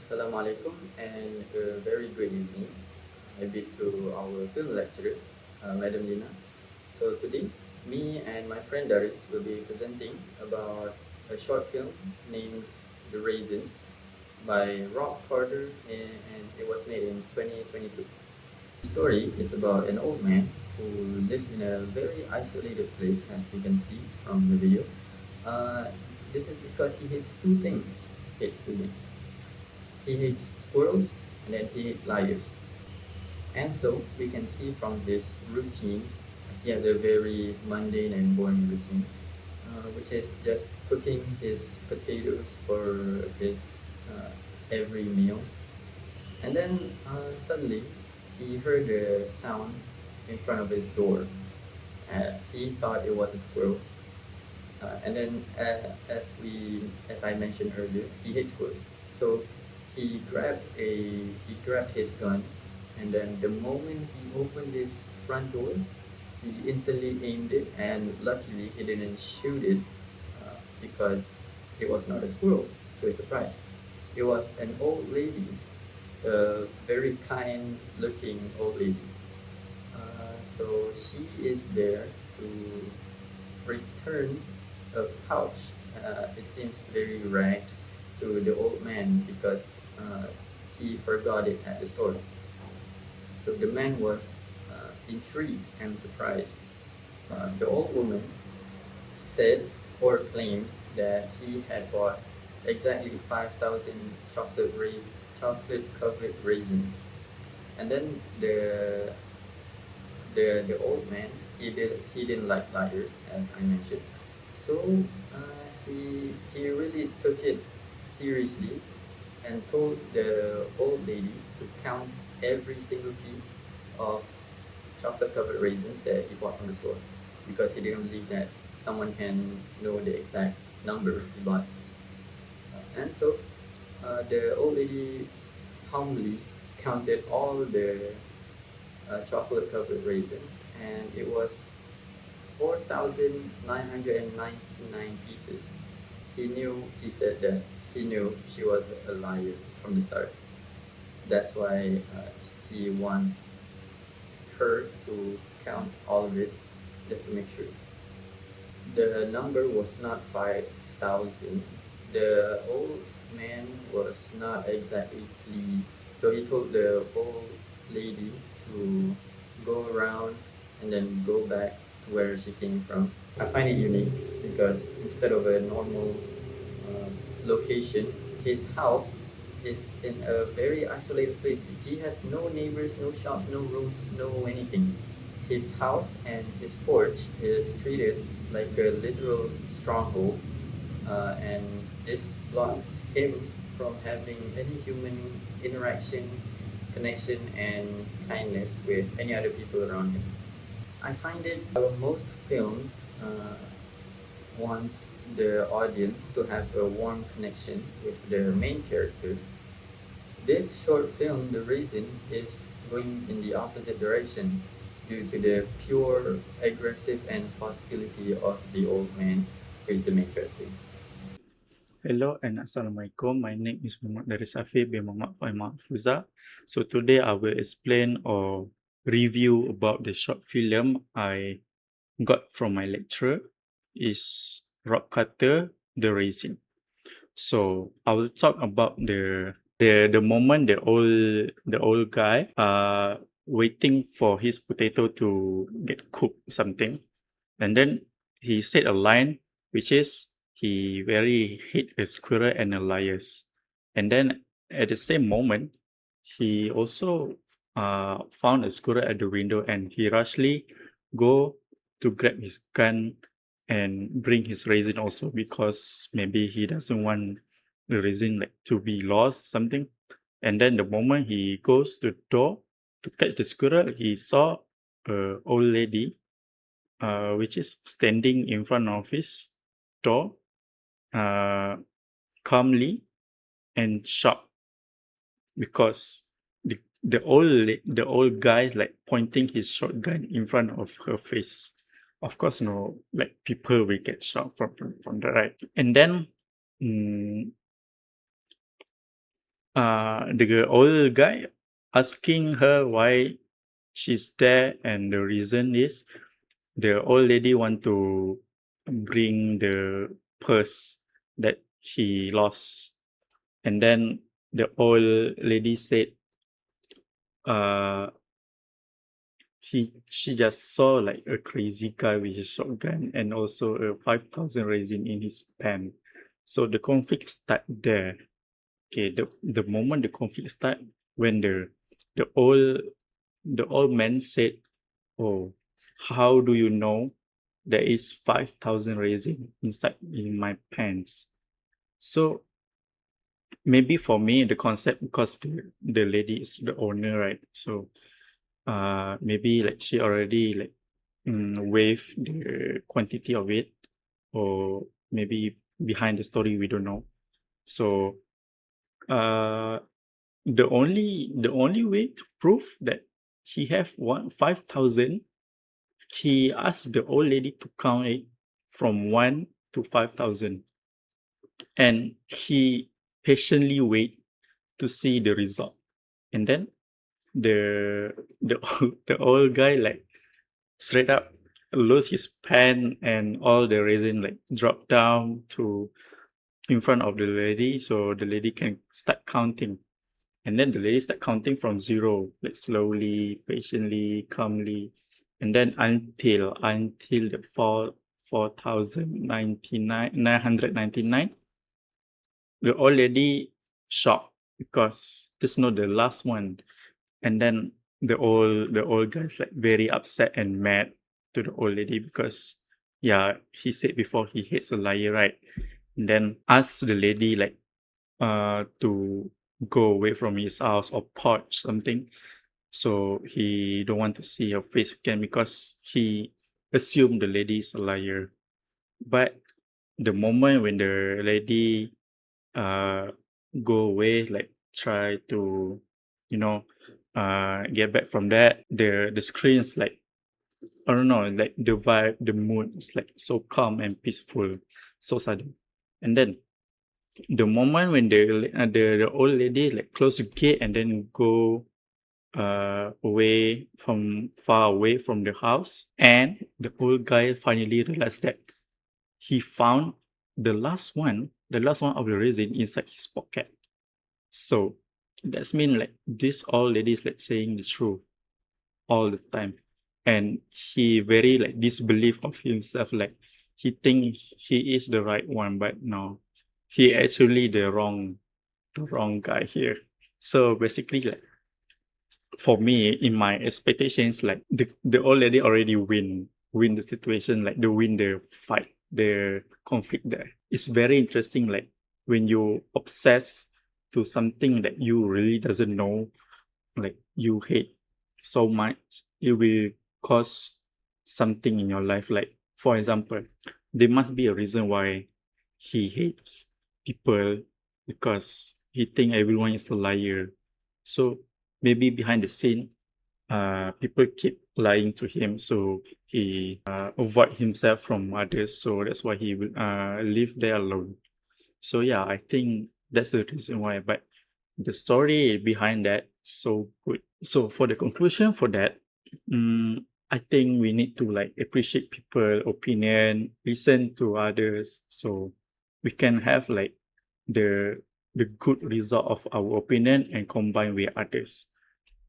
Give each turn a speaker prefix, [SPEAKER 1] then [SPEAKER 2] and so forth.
[SPEAKER 1] Assalamualaikum and a very good evening. Maybe to our film lecturer, Madam Lina. So today, me and my friend Daris will be presenting about a short film named The Raisins by Rob Carter and it was made in 2022. The story is about an old man who lives in a very isolated place as we can see from the video. Uh, this is because he hates two things. Hates two things. He hates squirrels and then he hates liars. And so we can see from his routines, he has a very mundane and boring routine, which is just cooking his potatoes for his every meal. And then suddenly he heard a sound in front of his door. He thought it was a squirrel. And then, as I mentioned earlier, he hates squirrels. So he grabbed his gun, and then the moment he opened his front door, he instantly aimed it, and luckily he didn't shoot it because it was not a squirrel. To his surprise, it was an old lady, a very kind-looking old lady. So she is there to return a pouch. It seems very ragged to the old man because he forgot it at the store. So the man was intrigued and surprised. The old woman said or claimed that he had bought exactly 5,000 chocolate covered raisins. And then the old man, he didn't like liars, as I mentioned. So he really took it seriously and told the old lady to count every single piece of chocolate covered raisins that he bought from the store because he didn't believe that someone can know the exact number he bought. And so the old lady humbly counted all the chocolate covered raisins, and it was 4,999 pieces. He said that he knew she was a liar from the start. That's why he wants her to count all of it just to make sure. The number was not 5,000. The old man was not exactly pleased. So he told the old lady to go around and then go back to where she came from. I find it unique because instead of a normal um, location, his house is in a very isolated place. He has no neighbors, no shops, no roads, no anything. His house and his porch is treated like a literal stronghold, and this blocks him from having any human interaction, connection, and kindness with any other people around him. I find it most films wants the audience to have a warm connection with the main character. This short film, The Raisin, is going in the opposite direction due to the pure aggressive and hostility of the old man who is the main character.
[SPEAKER 2] Hello and Assalamualaikum. My name is Muhammad Dari Safi bin Muhammad Fahimah Fuza. So today I will explain or review about the short film I got from my lecturer is Rock Cutter The Raisin. So I will talk about the moment the old guy waiting for his potato to get cooked something, and then he said a line which is he very hate a squirrel and a liars. And then at the same moment, he also found a squirrel at the window and he rushly go to grab his gun and bring his raisin also because maybe he doesn't want the raisin like to be lost something. And then the moment he goes to the door to catch the squirrel, he saw a old lady which is standing in front of his door, uh, calmly and shocked because the old guy like pointing his shotgun in front of her face. Of course, no, like people will get shocked from the right. And then, mm, the old guy asking her why she's there, and the reason is the old lady want to bring the purse that he lost. And then the old lady said, uh, she just saw like a crazy guy with a shotgun and also a 5,000 raisin in his pen. So the conflict start there. Okay, the moment the conflict start, when the old the old man said, "Oh, how do you know there is 5,000 raisin inside in my pants?" So maybe for me the concept, because the lady is the owner, right? So maybe like she already like weigh the quantity of it, or maybe behind the story we don't know. So uh the only way to prove that he have 5,000, he asked the old lady to count it from 1 to 5,000, and he patiently wait to see the result. And then the the old guy like straight up lose his pen, and all the resin like drop down to in front of the lady, so the lady can start counting. And then the lady start counting from zero, like slowly, patiently, calmly, and then until the 4,999, the old lady shocked because this not the last one. And then the old guy's like very upset and mad to the old lady because, yeah, he said before he hates a liar, right? And then asked the lady like to go away from his house or porch something, so he don't want to see her face again because he assumed the lady is a liar. But the moment when the lady uh go away, like try to, you know, get back from that, the screen's like, I don't know, like the vibe, the mood is like so calm and peaceful, so sudden. And then the moment when the old lady like close the gate and then go away from far away from the house, and the old guy finally realized that he found the last one of the resin inside his pocket. So that's mean like this old lady is like saying the truth all the time, and he very like disbelief of himself, like he think he is the right one, but no, he actually the wrong guy here. So basically, like for me, in my expectations, like the old lady already win the situation, like the win the fight, the conflict there. It's very interesting, like when you obsess to something that you really doesn't know, like you hate so much, it will cause something in your life. Like for example, there must be a reason why he hates people, because he think everyone is a liar. So maybe behind the scene, people keep lying to him, so he avoid himself from others, so that's why he will live there alone. So yeah, I think that's the reason why. But the story behind that so good. So for the conclusion for that, I think we need to like appreciate people opinion, listen to others, so we can have like the the good result of our opinion and combine with others.